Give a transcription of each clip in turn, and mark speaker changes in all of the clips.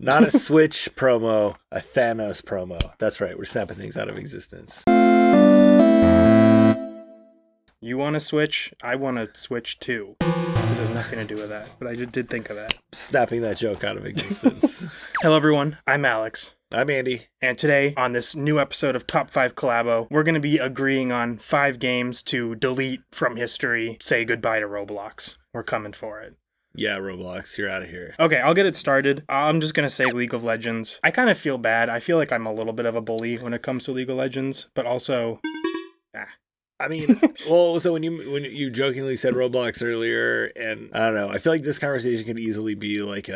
Speaker 1: Not a Switch promo, a Thanos promo. That's right, we're snapping things out of existence.
Speaker 2: You want to switch? I want to switch too. This has nothing to do with that, but I did think of that.
Speaker 1: Snapping that joke out of existence.
Speaker 2: Hello, everyone. I'm Alex.
Speaker 1: I'm Andy.
Speaker 2: And today, on this new episode of Top 5 Collabo, we're going to be agreeing on 5 games to delete from history, say goodbye to Roblox. We're coming for it.
Speaker 1: Yeah, Roblox, you're out of here.
Speaker 2: Okay, I'll get it started. I'm just going to say League of Legends. I kind of feel bad. I feel like I'm a little bit of a bully when it comes to League of Legends, but also...
Speaker 1: I mean, well, so when you jokingly said Roblox earlier, and I don't know, I feel like this conversation could easily be like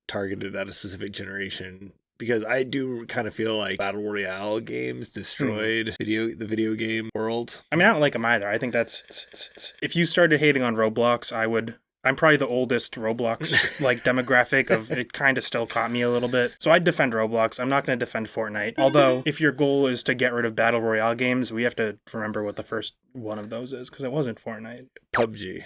Speaker 1: targeted at a specific generation, because I do kind of feel like Battle Royale games destroyed the video game world.
Speaker 2: I mean, I don't like them either. I think that's... If you started hating on Roblox, I'm probably the oldest Roblox demographic of it kind of still caught me a little bit. So I'd defend Roblox. I'm not going to defend Fortnite. Although, if your goal is to get rid of Battle Royale games, we have to remember what the first one of those is, because it wasn't Fortnite.
Speaker 1: PUBG.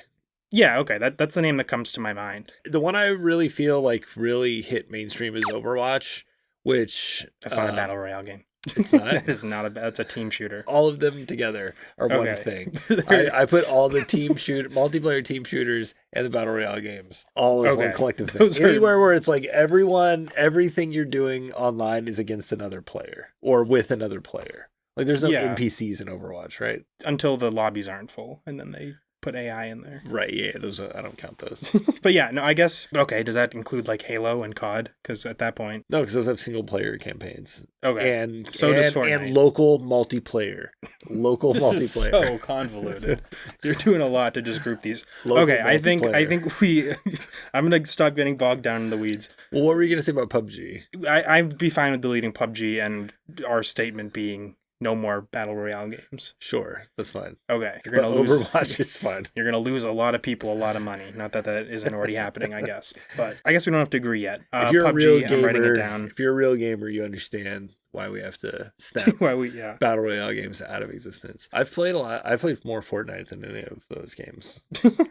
Speaker 2: Yeah, okay, that's the name that comes to my mind.
Speaker 1: The one I really feel like really hit mainstream is Overwatch, which...
Speaker 2: That's not a Battle Royale game.
Speaker 1: It's not?
Speaker 2: That is not that's a team shooter.
Speaker 1: All of them together are one thing. I put all the multiplayer team shooters and the Battle Royale games all as one collective thing. Anywhere where it's like everything you're doing online is against another player or with another player. Like there's no NPCs in Overwatch, right?
Speaker 2: Until the lobbies aren't full, and then they put AI in there.
Speaker 1: Right, yeah, those I don't count those.
Speaker 2: But yeah, no, I guess, okay, does that include like Halo and COD? Because at that point...
Speaker 1: No, because those have single player campaigns.
Speaker 2: Okay,
Speaker 1: and
Speaker 2: so does Fortnite. And
Speaker 1: local multiplayer.
Speaker 2: This is so convoluted. You're doing a lot to just group these. Okay, I think I'm going to stop getting bogged down in the weeds.
Speaker 1: Well, what were you going to say about PUBG?
Speaker 2: I'd be fine with deleting PUBG and our statement being... no more Battle Royale games.
Speaker 1: Sure, that's fine.
Speaker 2: Okay.
Speaker 1: Overwatch is fine.
Speaker 2: You're going to lose a lot of people a lot of money. Not that isn't already happening, I guess. But I guess we don't have to agree yet.
Speaker 1: If you're
Speaker 2: PUBG,
Speaker 1: a real gamer,
Speaker 2: I'm writing it down.
Speaker 1: If you're a real gamer, you understand why we have to snap Battle Royale games out of existence. I've played a lot. I've played more Fortnite than any of those games.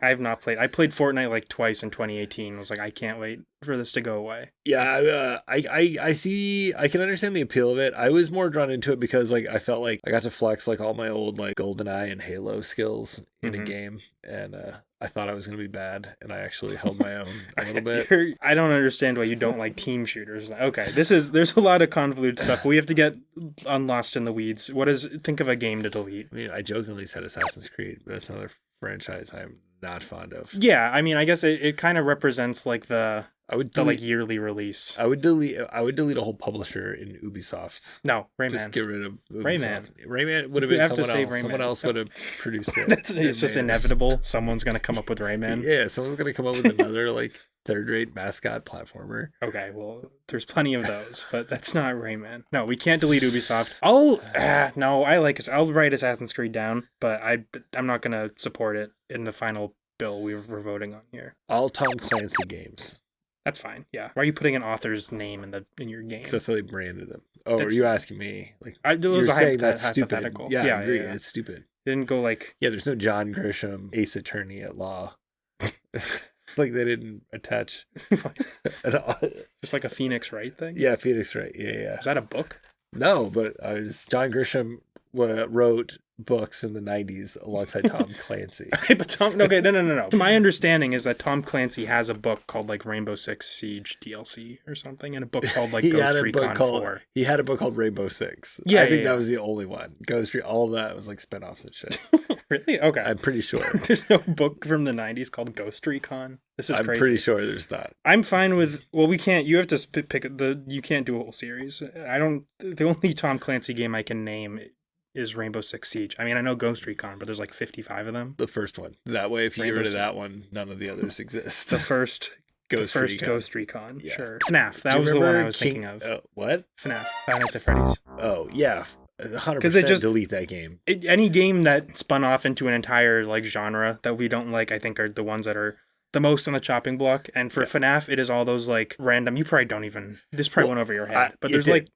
Speaker 2: I have not played. I played Fortnite like twice in 2018. I was like, I can't wait for this to go away.
Speaker 1: Yeah, I see. I can understand the appeal of it. I was more drawn into it because like I felt like I got to flex like all my old like GoldenEye and Halo skills in a game, and I thought I was going to be bad, and I actually held my own a little bit.
Speaker 2: I don't understand why you don't like team shooters. Okay, there's a lot of convoluted stuff, but we have to get unlost in the weeds. Think of a game to delete.
Speaker 1: I mean, I jokingly said Assassin's Creed, but that's another franchise I'm not fond of.
Speaker 2: Yeah, I mean, I guess it kind of represents like the yearly release.
Speaker 1: I would delete a whole publisher in Ubisoft.
Speaker 2: No, Rayman.
Speaker 1: Just get rid of Ubisoft.
Speaker 2: Rayman.
Speaker 1: Rayman would have been someone else. Someone else would have produced it.
Speaker 2: It's just inevitable. Someone's going to come up with Rayman.
Speaker 1: Yeah, someone's going to come up with another like third-rate mascot platformer.
Speaker 2: Okay, well, there's plenty of those, but that's not Rayman. No, we can't delete Ubisoft. I'll write Assassin's Creed down, but I'm not going to support it in the final bill we're voting on here.
Speaker 1: All Tom Clancy games.
Speaker 2: That's fine. Yeah. Why are you putting an author's name in your game?
Speaker 1: Because that's how they branded them. Oh, are you asking me? Like,
Speaker 2: it was
Speaker 1: you're saying that's
Speaker 2: hypothetical.
Speaker 1: Stupid. Yeah, I agree. Yeah. It's stupid.
Speaker 2: Didn't go like...
Speaker 1: Yeah, there's no John Grisham, ace attorney at law. Like they didn't attach...
Speaker 2: Just like a Phoenix Wright thing?
Speaker 1: Yeah, Phoenix Wright. Yeah.
Speaker 2: Is that a book?
Speaker 1: No, but John Grisham wrote books in the 90s alongside Tom Clancy.
Speaker 2: Okay, but no. My understanding is that Tom Clancy has a book called like Rainbow Six Siege DLC or something, and a book called like Ghost Recon 4.
Speaker 1: He had a book called Rainbow Six.
Speaker 2: Yeah,
Speaker 1: I think that was the only one. Ghost Recon, all of that was like spinoffs and shit.
Speaker 2: Really? Okay.
Speaker 1: I'm pretty sure.
Speaker 2: There's no book from the 90s called Ghost Recon. This is crazy.
Speaker 1: I'm pretty sure there's not.
Speaker 2: I'm fine with... Well, we can't... You have to pick you can't do a whole series. The only Tom Clancy game I can name is Rainbow Six Siege. I mean, I know Ghost Recon, but there's like 55 of them.
Speaker 1: The first one. That way, if you get rid of that one, none of the others exist.
Speaker 2: The first Ghost Recon. Yeah. Sure. FNAF. That was the one I was thinking of.
Speaker 1: What?
Speaker 2: FNAF. Five Nights at Freddy's.
Speaker 1: Oh, yeah. 100% delete that game.
Speaker 2: Any game that spun off into an entire like genre that we don't like, I think are the ones that are the most on the chopping block. And for FNAF, it is all those like random... You probably don't even... This probably went over your head. But there's like...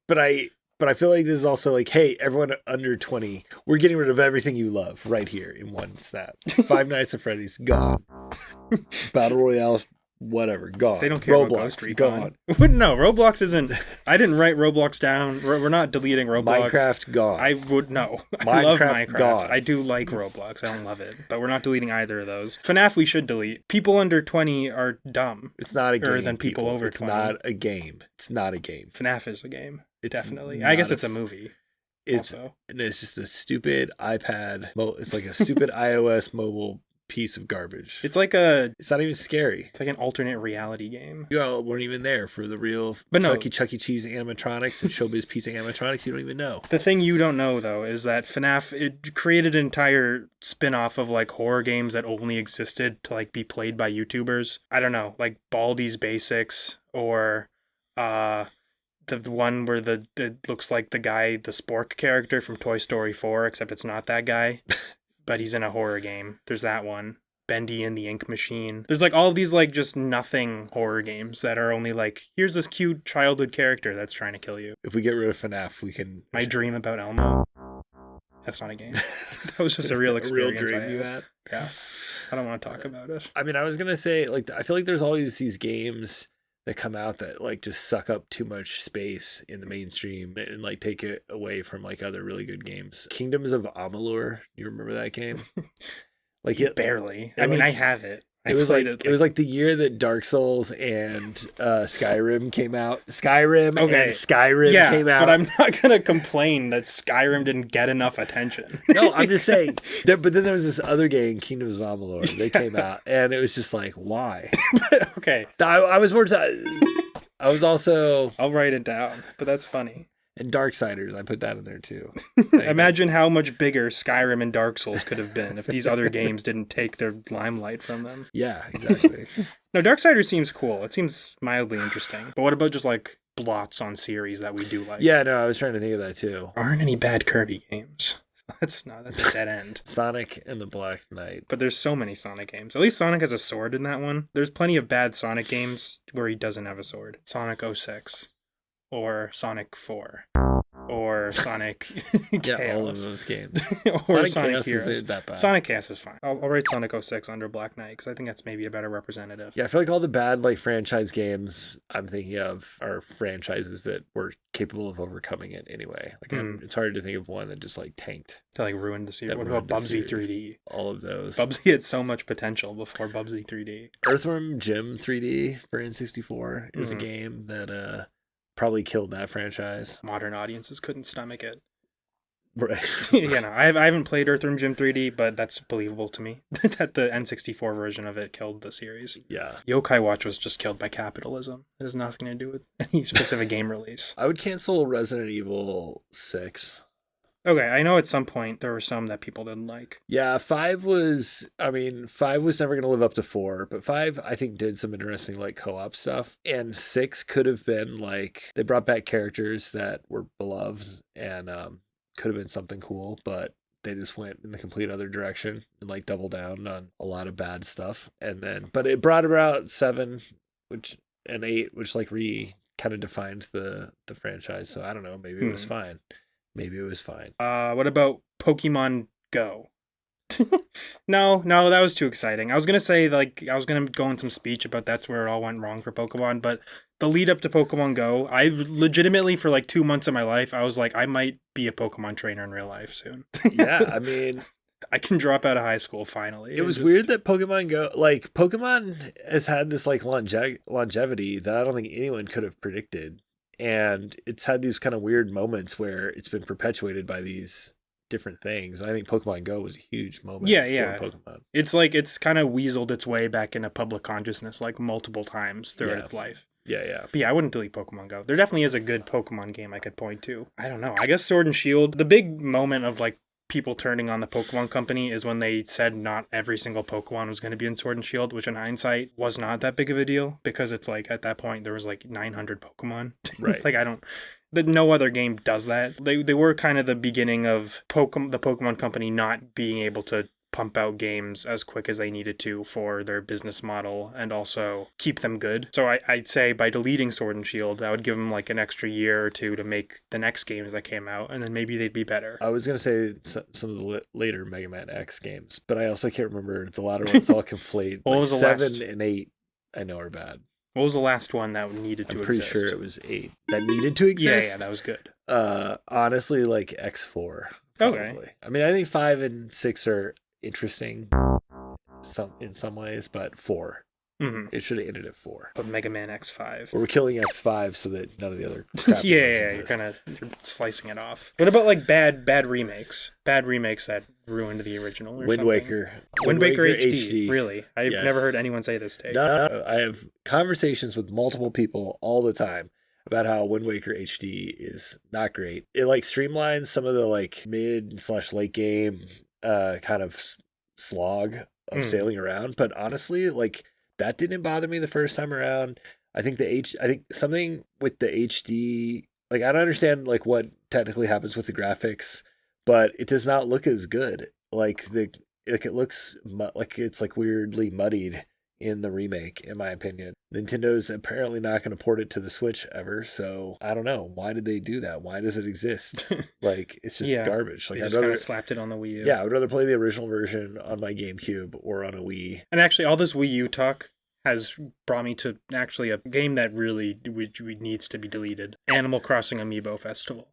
Speaker 1: But I feel like this is also like, hey, everyone under 20, we're getting rid of everything you love right here in one snap. Five Nights at Freddy's, gone. Battle Royale whatever, gone.
Speaker 2: They don't care about Ghost Recon.
Speaker 1: Gone.
Speaker 2: No, Roblox isn't. I didn't write Roblox down. We're not deleting Roblox.
Speaker 1: Minecraft gone.
Speaker 2: I would no. I love Minecraft. Gone. I do like Roblox. I don't love it, but we're not deleting either of those. FNAF we should delete. People under 20 are dumb.
Speaker 1: It's not a game.
Speaker 2: Or than people over 20.
Speaker 1: It's not a game. It's not a game.
Speaker 2: FNAF is a game. Definitely. I guess it's a movie.
Speaker 1: It's just a stupid iPad. It's like a stupid iOS mobile piece of garbage.
Speaker 2: It's not
Speaker 1: even scary.
Speaker 2: It's like an alternate reality game.
Speaker 1: You all weren't even there for the real Chuck E. Cheese animatronics and Showbiz Pizza animatronics. You don't even know.
Speaker 2: The thing you don't know though is that FNAF, it created an entire spin-off of like horror games that only existed to like be played by YouTubers. I don't know, like Baldi's Basics or the one where it looks like the Spork character from Toy Story 4, except it's not that guy. But he's in a horror game. There's that one. Bendy and the Ink Machine. There's like all of these like just nothing horror games that are only like, here's this cute childhood character that's trying to kill you.
Speaker 1: If we get rid of FNAF, we can...
Speaker 2: My Dream About Elmo. That's not a game. That was just a real experience.
Speaker 1: A real dream you had?
Speaker 2: Yeah. I don't want to talk about it.
Speaker 1: I mean, I was going to say, like, I feel like there's always these games that come out that like just suck up too much space in the mainstream and like take it away from like other really good games. Kingdoms of Amalur, you remember that game? Like it
Speaker 2: barely. I mean, I have it.
Speaker 1: It was like the year that Dark Souls and Skyrim came out. Skyrim came out.
Speaker 2: But I'm not gonna complain that Skyrim didn't get enough attention.
Speaker 1: No, I'm just saying. But then there was this other game, Kingdoms of Amalur. They came out, and it was just like, why?
Speaker 2: Okay.
Speaker 1: I was more. I was also.
Speaker 2: I'll write it down, but that's funny.
Speaker 1: And Darksiders, I put that in there too.
Speaker 2: Imagine how much bigger Skyrim and Dark Souls could have been if these other games didn't take their limelight from them.
Speaker 1: Yeah, exactly.
Speaker 2: No, Darksiders seems cool. It seems mildly interesting. But what about just like blots on series that we do like?
Speaker 1: Yeah, no, I was trying to think of that too.
Speaker 2: Aren't any bad Kirby games? That's a dead end.
Speaker 1: Sonic and the Black Knight.
Speaker 2: But there's so many Sonic games. At least Sonic has a sword in that one. There's plenty of bad Sonic games where he doesn't have a sword. Sonic 06. Or Sonic 4. Or Sonic Chaos.
Speaker 1: Yeah, all of those games.
Speaker 2: Or Sonic Heroes. Isn't that bad. Sonic Chaos is fine. I'll write Sonic 06 under Black Knight because I think that's maybe a better representative.
Speaker 1: Yeah, I feel like all the bad like franchise games I'm thinking of are franchises that were capable of overcoming it anyway. Like it's hard to think of one that just like tanked.
Speaker 2: To like ruined the series. What about Bubsy 3D?
Speaker 1: All of those.
Speaker 2: Bubsy had so much potential before Bubsy 3D.
Speaker 1: Earthworm Jim 3D for N64 is a game that probably killed that franchise.
Speaker 2: Modern audiences couldn't stomach it.
Speaker 1: Right.
Speaker 2: I haven't played Earthworm Jim 3D, but that's believable to me that the N64 version of it killed the series.
Speaker 1: Yeah.
Speaker 2: Yokai Watch was just killed by capitalism. It has nothing to do with any specific game release.
Speaker 1: I would cancel Resident Evil 6.
Speaker 2: Okay, I know at some point there were some that people didn't like.
Speaker 1: Yeah, 5 was never going to live up to 4, but 5 I think did some interesting like co-op stuff. And 6 could have been like, they brought back characters that were beloved and could have been something cool, but they just went in the complete other direction and like doubled down on a lot of bad stuff. But it brought about 7 and 8, which like kind of defined the franchise. So I don't know, maybe it was fine. Maybe it was fine.
Speaker 2: What about Pokemon Go? No, that was too exciting. I was going to say, like, I was going to go in some speech about that's where it all went wrong for Pokemon, but the lead up to Pokemon Go, I legitimately, for like 2 months of my life, I was like, I might be a Pokemon trainer in real life soon.
Speaker 1: Yeah, I mean...
Speaker 2: I can drop out of high school finally.
Speaker 1: It was weird that Pokemon Go, like, Pokemon has had this, like, longevity that I don't think anyone could have predicted. And it's had these kind of weird moments where it's been perpetuated by these different things. I think Pokemon Go was a huge moment for Pokemon.
Speaker 2: It's like it's kind of weaseled its way back into public consciousness like multiple times throughout its life.
Speaker 1: Yeah.
Speaker 2: But yeah, I wouldn't delete Pokemon Go. There definitely is a good Pokemon game I could point to. I don't know. I guess Sword and Shield, the big moment of like people turning on the Pokemon Company is when they said not every single Pokemon was going to be in Sword and Shield, which in hindsight was not that big of a deal because it's like at that point there was like 900 Pokemon.
Speaker 1: Right.
Speaker 2: Like no other game does that. They were kind of the beginning of the Pokemon Company not being able to pump out games as quick as they needed to for their business model and also keep them good. So I'd say by deleting Sword and Shield, that would give them like an extra year or two to make the next games that came out, and then maybe they'd be better.
Speaker 1: I was going to say some of the later Mega Man X games, but I also can't remember the latter ones all conflate.
Speaker 2: What was the
Speaker 1: 7 and 8 I know are bad.
Speaker 2: What was the last one that needed to exist?
Speaker 1: I'm pretty sure it was 8 that needed to exist.
Speaker 2: Yeah, that was good.
Speaker 1: Honestly, like X4. Probably. Okay. I mean, I think 5 and 6 are interesting in some ways, but 4. Mm-hmm. It should have ended at 4.
Speaker 2: But Mega Man X5.
Speaker 1: We're killing X5 so that none of the other crap
Speaker 2: you're slicing it off. What about like bad remakes? Bad remakes that ruined the original or
Speaker 1: Wind
Speaker 2: something?
Speaker 1: Waker.
Speaker 2: Wind Waker HD. Really? I've never heard anyone say this, Dave.
Speaker 1: No, I have conversations with multiple people all the time about how Wind Waker HD is not great. It like streamlines some of the like mid/late game kind of slog of sailing around, but honestly, like that didn't bother me the first time around. I think something with the HD, like I don't understand like what technically happens with the graphics, but it does not look as good. It looks like it's like weirdly muddied in the remake, in my opinion. Nintendo's apparently not going to port it to the Switch ever, so I don't know. Why did they do that? Why does it exist? Like, it's just garbage. Like,
Speaker 2: they just kind of slapped it on the Wii U.
Speaker 1: Yeah, I would rather play the original version on my GameCube or on a Wii.
Speaker 2: And actually, all this Wii U talk has brought me to actually a game that really needs to be deleted. Animal Crossing Amiibo Festival.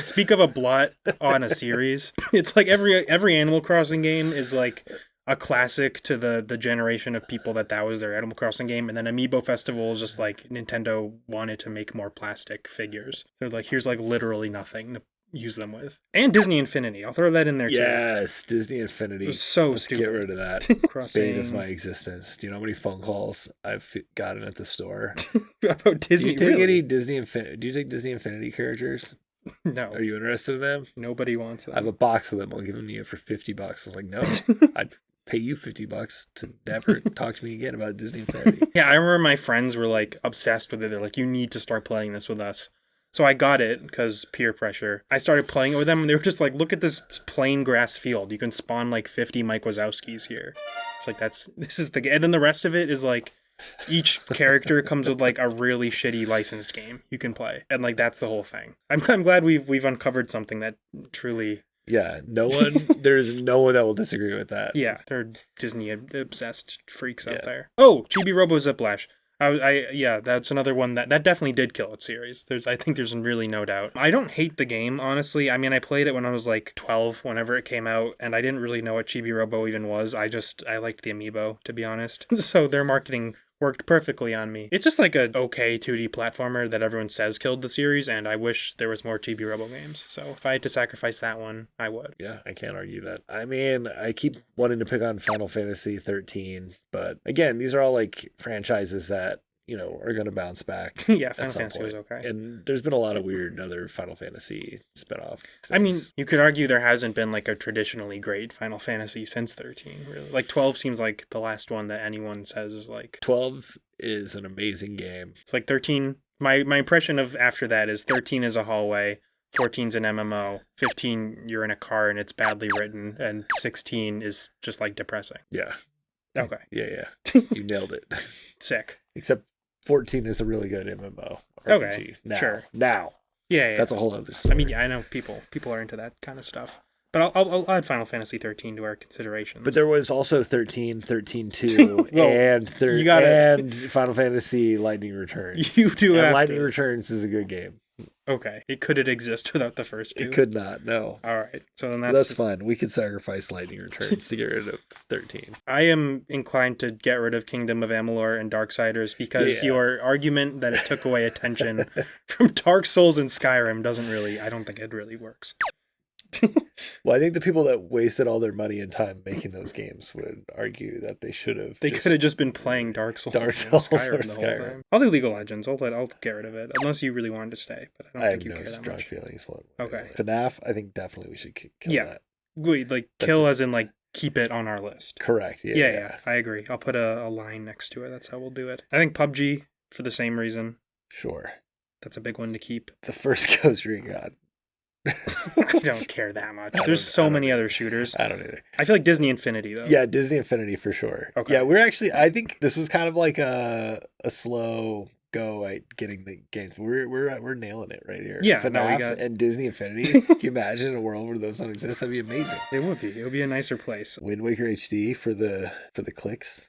Speaker 2: Speak of a blot on a series. It's like every Animal Crossing game is like a classic to the generation of people that was their Animal Crossing game, and then Amiibo Festival is just like Nintendo wanted to make more plastic figures. They're like, here's like literally nothing to use them with. And Disney Infinity, I'll throw that in there too.
Speaker 1: Yes, Disney Infinity.
Speaker 2: It was so
Speaker 1: Let's
Speaker 2: stupid.
Speaker 1: Get rid of that. Bane of my existence. Do you know how many phone calls I've gotten at the store
Speaker 2: about Disney?
Speaker 1: Do you take Do you take Disney Infinity characters?
Speaker 2: No.
Speaker 1: Are you interested in them?
Speaker 2: Nobody wants them.
Speaker 1: I have a box of them. I'll give them to you for $50. I was like, no, I'd pay you $50 to never talk to me again about Disney Infinity.
Speaker 2: Yeah, I remember my friends were like obsessed with it. They're like, you need to start playing this with us. So I got it because peer pressure. I started playing it with them and they were just like, look at this plain grass field. You can spawn like 50 Mike Wazowskis here. It's like, this is the game. And then the rest of it is like, each character comes with like a really shitty licensed game you can play. And like, that's the whole thing. I'm glad we've uncovered something that truly...
Speaker 1: Yeah, there's no one that will disagree with that.
Speaker 2: Yeah, they're Disney obsessed freaks out there. Oh, Chibi Robo Ziplash. That's another one that definitely did kill its series. I think there's really no doubt. I don't hate the game, honestly. I mean, I played it when I was like 12, whenever it came out, and I didn't really know what Chibi Robo even was. I liked the amiibo, to be honest. So their marketing worked perfectly on me. It's just like a okay 2D platformer that everyone says killed the series, and I wish there was more Chibi Robo games. So if I had to sacrifice that one, I would.
Speaker 1: Yeah, I can't argue that. I mean, I keep wanting to pick on Final Fantasy 13, but again, these are all like franchises that, you know, are going to bounce back.
Speaker 2: Yeah, Final Fantasy was okay.
Speaker 1: And there's been a lot of weird other Final Fantasy spinoff things.
Speaker 2: I mean, you could argue there hasn't been like a traditionally great Final Fantasy since 13, really. Like 12 seems like the last one that anyone says is like...
Speaker 1: 12 is an amazing game.
Speaker 2: It's like 13... My impression of after that is 13 is a hallway, 14's an MMO, 15 you're in a car and it's badly written, and 16 is just like depressing.
Speaker 1: Yeah.
Speaker 2: Okay.
Speaker 1: Yeah. You nailed it.
Speaker 2: Sick.
Speaker 1: Except 14 is a really good MMO RPG.
Speaker 2: Okay,
Speaker 1: Now.
Speaker 2: Yeah.
Speaker 1: That's a whole other story.
Speaker 2: I mean, yeah, I know people are into that kind of stuff. But I'll add Final Fantasy 13 to our considerations.
Speaker 1: But there was also 13, 13-2, well, and Final Fantasy Lightning Returns.
Speaker 2: You do have
Speaker 1: Lightning Returns is a good game.
Speaker 2: Okay. Could it exist without the first two?
Speaker 1: It could not, no.
Speaker 2: All right. So then
Speaker 1: that's fine. We could sacrifice Lightning Returns to get rid of 13.
Speaker 2: I am inclined to get rid of Kingdom of Amalur and Darksiders because your argument that it took away attention from Dark Souls and Skyrim I don't think it really works.
Speaker 1: Well, I think the people that wasted all their money and time making those games would argue that they should have.
Speaker 2: They could have just been playing Dark Souls and Skyrim the whole time. I'll do League of Legends. I'll get rid of it unless you really wanted to stay. But I don't think you care that much. I have no strong feelings.
Speaker 1: Okay. FNAF, I think definitely we should kill that.
Speaker 2: Wait, like kill as in like keep it on our list.
Speaker 1: Correct.
Speaker 2: Yeah. I agree. I'll put a line next to it. That's how we'll do it. I think PUBG for the same reason.
Speaker 1: Sure.
Speaker 2: That's a big one to keep.
Speaker 1: The first Ghost Recon.
Speaker 2: I don't care that much. There's so many other shooters.
Speaker 1: I don't either.
Speaker 2: I feel like Disney Infinity, though.
Speaker 1: Yeah, Disney Infinity for sure.
Speaker 2: Okay.
Speaker 1: Yeah, I think this was kind of like a slow go at getting the games. We're nailing it right here.
Speaker 2: Yeah,
Speaker 1: FNAF and Disney Infinity. Can you imagine a world where those don't exist? That'd be amazing.
Speaker 2: It would be. It would be a nicer place.
Speaker 1: Wind Waker HD for the clicks.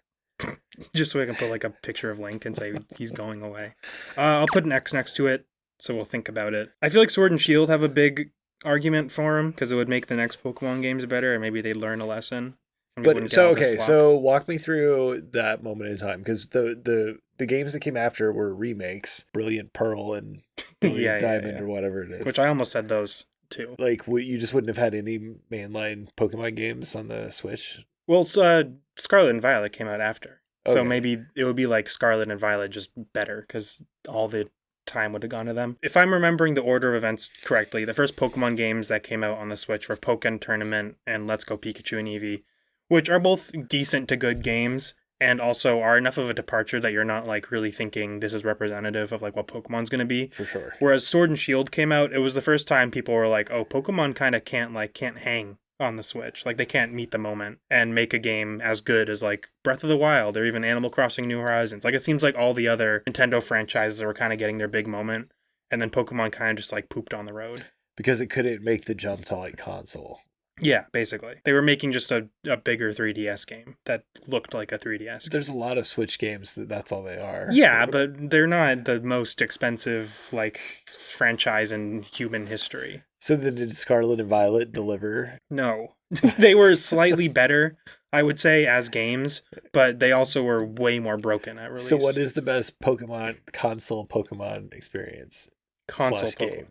Speaker 2: Just so I can put like a picture of Link and say he's going away. I'll put an X next to it, so we'll think about it. I feel like Sword and Shield have a big argument for him because it would make the next Pokemon games better, and maybe they'd learn a lesson.
Speaker 1: But so walk me through that moment in time, because the games that came after were remakes, Brilliant Pearl and Brilliant Diamond or whatever it is.
Speaker 2: Which I almost said those too.
Speaker 1: Like, you just wouldn't have had any mainline Pokemon games on the Switch?
Speaker 2: Well, Scarlet and Violet came out after. Okay. So maybe it would be like Scarlet and Violet, just better, because all the time would have gone to them. If I'm remembering the order of events correctly, the first Pokemon games that came out on the Switch were Pokken Tournament and Let's Go Pikachu and Eevee, which are both decent to good games, and also are enough of a departure that you're not like really thinking this is representative of like what Pokemon's going to be.
Speaker 1: For sure.
Speaker 2: Whereas Sword and Shield came out, it was the first time people were like, oh, Pokemon kind of can't hang on the Switch. Like, they can't meet the moment and make a game as good as like Breath of the Wild or even Animal Crossing New Horizons. Like, it seems like all the other Nintendo franchises were kind of getting their big moment, and then Pokemon kind of just like pooped on the road.
Speaker 1: Because it couldn't make the jump to like console.
Speaker 2: Yeah, basically. They were making just a bigger 3DS game that looked like a 3DS game.
Speaker 1: There's a lot of Switch games that's all they are.
Speaker 2: Yeah, but they're not the most expensive like franchise in human history.
Speaker 1: So then did Scarlet and Violet deliver?
Speaker 2: No. They were slightly better, I would say, as games, but they also were way more broken at release.
Speaker 1: So what is the best console Pokemon experience?
Speaker 2: Console
Speaker 1: game?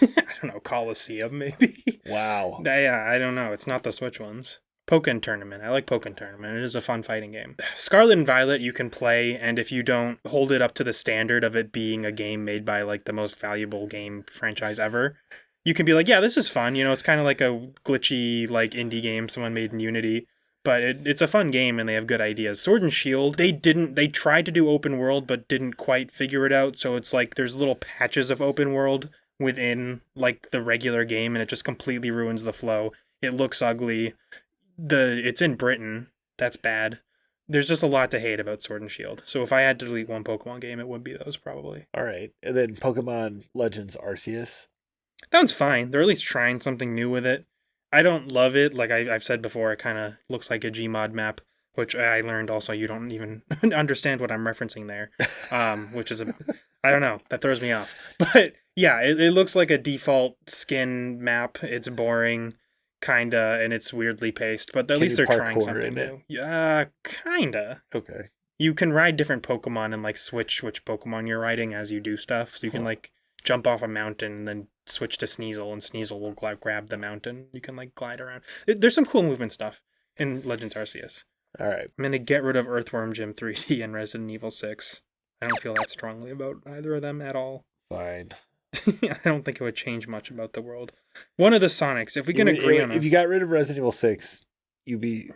Speaker 2: I don't know, Coliseum maybe?
Speaker 1: Wow.
Speaker 2: Yeah, I don't know. It's not the Switch ones. Pokken Tournament. I like Pokken Tournament. It is a fun fighting game. Scarlet and Violet you can play, and if you don't hold it up to the standard of it being a game made by like the most valuable game franchise ever, you can be like, yeah, this is fun. You know, it's kind of like a glitchy like indie game someone made in Unity. But it's a fun game and they have good ideas. Sword and Shield, they tried to do open world but didn't quite figure it out. So it's like there's little patches of open world within like the regular game, and it just completely ruins the flow. It looks ugly. It's in Britain. That's bad. There's just a lot to hate about Sword and Shield. So if I had to delete one Pokemon game, it would be those probably.
Speaker 1: All right. And then Pokemon Legends Arceus.
Speaker 2: That one's fine. They're at least trying something new with it. I don't love it. Like I've said before, it kind of looks like a Gmod map, which I learned also you don't even understand what I'm referencing there, which is I don't know. That throws me off. But yeah, it looks like a default skin map. It's boring, kinda, and it's weirdly paced. But at least they're trying something new. Yeah, kinda.
Speaker 1: Okay.
Speaker 2: You can ride different Pokemon and like switch which Pokemon you're riding as you do stuff. So you can like jump off a mountain and then switch to Sneasel, and Sneasel will grab the mountain. You can like glide around. There's some cool movement stuff in Legends Arceus.
Speaker 1: All right.
Speaker 2: I'm going to get rid of Earthworm Jim 3D and Resident Evil 6. I don't feel that strongly about either of them at all.
Speaker 1: Fine.
Speaker 2: I don't think it would change much about the world. One of the Sonics, if we can agree on it.
Speaker 1: If you got rid of Resident Evil 6,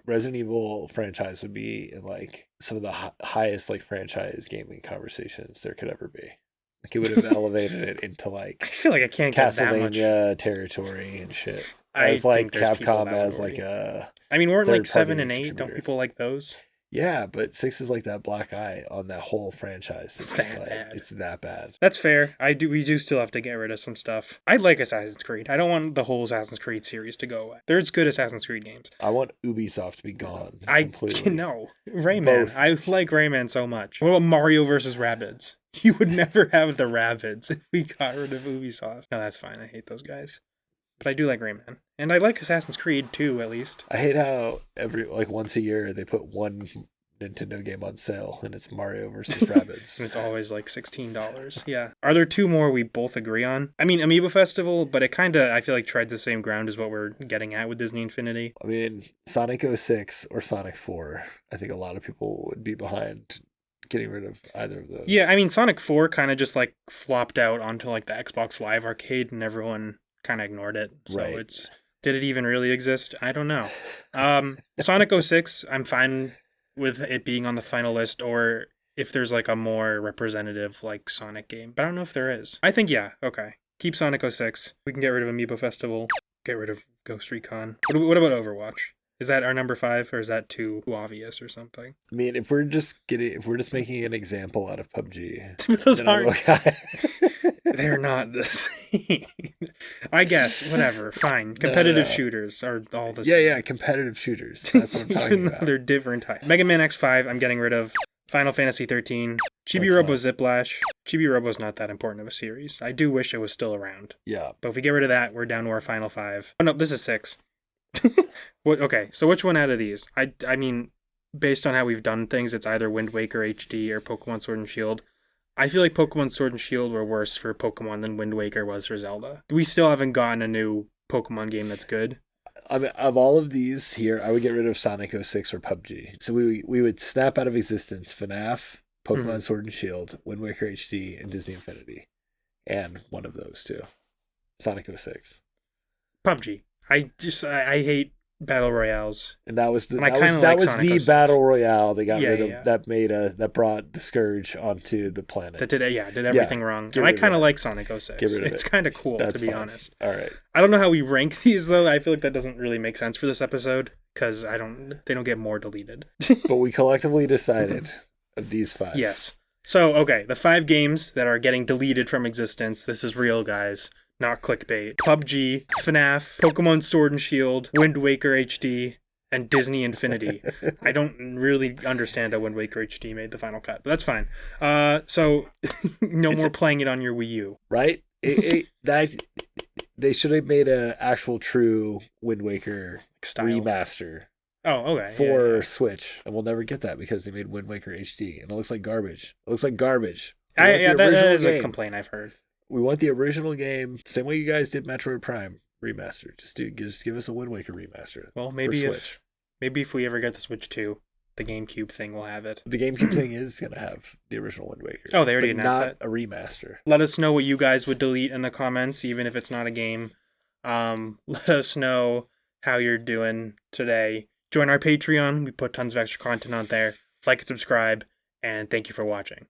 Speaker 1: Resident Evil franchise would be in like some of the highest like franchise gaming conversations there could ever be. Like, it would have elevated it into like
Speaker 2: I feel like I can't get that much
Speaker 1: Castlevania territory and shit. As like Capcom as like a.
Speaker 2: I mean, weren't like 7 and 8? Don't people like those?
Speaker 1: Yeah, but 6 is like that black eye on that whole franchise.
Speaker 2: It's that
Speaker 1: like,
Speaker 2: bad.
Speaker 1: It's that bad.
Speaker 2: That's fair. We do still have to get rid of some stuff. I like Assassin's Creed. I don't want the whole Assassin's Creed series to go away. There's good Assassin's Creed games.
Speaker 1: I want Ubisoft to be gone.
Speaker 2: No. Rayman. I like Rayman so much. What about Mario versus Rabbids? You would never have the Rabbids if we got rid of Ubisoft. No, that's fine. I hate those guys. But I do like Rayman. And I like Assassin's Creed too, at least.
Speaker 1: I hate how once a year they put one Nintendo game on sale and it's Mario versus Rabbids.
Speaker 2: And it's always like $16. Yeah. Are there two more we both agree on? I mean, Amiibo Festival, but it kind of, I feel like, treads the same ground as what we're getting at with Disney Infinity.
Speaker 1: I mean, Sonic 06 or Sonic 4, I think a lot of people would be behind getting rid of either of those.
Speaker 2: Yeah, I mean, Sonic 4 kind of just like flopped out onto like the Xbox Live Arcade and everyone kind of ignored it. So
Speaker 1: right.
Speaker 2: Did it even really exist? I don't know. Sonic 06, I'm fine with it being on the final list, or if there's like a more representative like Sonic game. But I don't know if there is. I think, yeah, okay. Keep Sonic 06. We can get rid of Amiibo Festival. Get rid of Ghost Recon. What about Overwatch? Is that our number 5, or is that too obvious or something?
Speaker 1: I mean, if we're just making an example out of PUBG,
Speaker 2: those aren't. They're not the same. I guess, whatever, fine. Competitive shooters are all the
Speaker 1: same. Yeah, competitive shooters. That's what I'm talking about.
Speaker 2: They're different types. Mega Man X5, I'm getting rid of. Final Fantasy 13. Chibi Robo Ziplash. Chibi Robo's not that important of a series. I do wish it was still around.
Speaker 1: Yeah.
Speaker 2: But if we get rid of that, we're down to our final 5. Oh, no, this is 6. Okay, so which one out of these? I mean, based on how we've done things, it's either Wind Waker HD or Pokemon Sword and Shield. I feel like Pokemon Sword and Shield were worse for Pokemon than Wind Waker was for Zelda. We still haven't gotten a new Pokemon game that's good.
Speaker 1: I mean, of all of these here, I would get rid of Sonic 06 or PUBG. So we would snap out of existence FNAF, Pokemon Sword and Shield, Wind Waker HD, and Disney Infinity. And one of those two. Sonic 06.
Speaker 2: PUBG. I hate battle royales.
Speaker 1: And that was the battle royale they got rid of that brought the Scourge onto the planet.
Speaker 2: That did everything wrong. And I kind of like Sonic 06. It's kind of cool, to be honest.
Speaker 1: All right.
Speaker 2: I don't know how we rank these though. I feel like that doesn't really make sense for this episode because they don't get more deleted.
Speaker 1: But we collectively decided of these 5.
Speaker 2: Yes. So, okay, the 5 games that are getting deleted from existence. This is real, guys. Not clickbait. PUBG, FNAF, Pokemon Sword and Shield, Wind Waker HD, and Disney Infinity. I don't really understand how Wind Waker HD made the final cut, but that's fine. So no more playing it on your Wii U.
Speaker 1: Right? They should have made an actual true Wind Waker remaster.
Speaker 2: Oh, okay.
Speaker 1: For Switch. And we'll never get that because they made Wind Waker HD. And it looks like garbage. It looks like garbage.
Speaker 2: That is a complaint I've heard.
Speaker 1: We want the original game, same way you guys did Metroid Prime remaster. Just give us a Wind Waker remaster.
Speaker 2: Well, maybe if we ever get the Switch 2, the GameCube thing will have it.
Speaker 1: The GameCube thing is going to have the original Wind Waker.
Speaker 2: Oh, they already announced that.
Speaker 1: Not a remaster.
Speaker 2: Let us know what you guys would delete in the comments, even if it's not a game. Let us know how you're doing today. Join our Patreon. We put tons of extra content on there. Like and subscribe, and thank you for watching.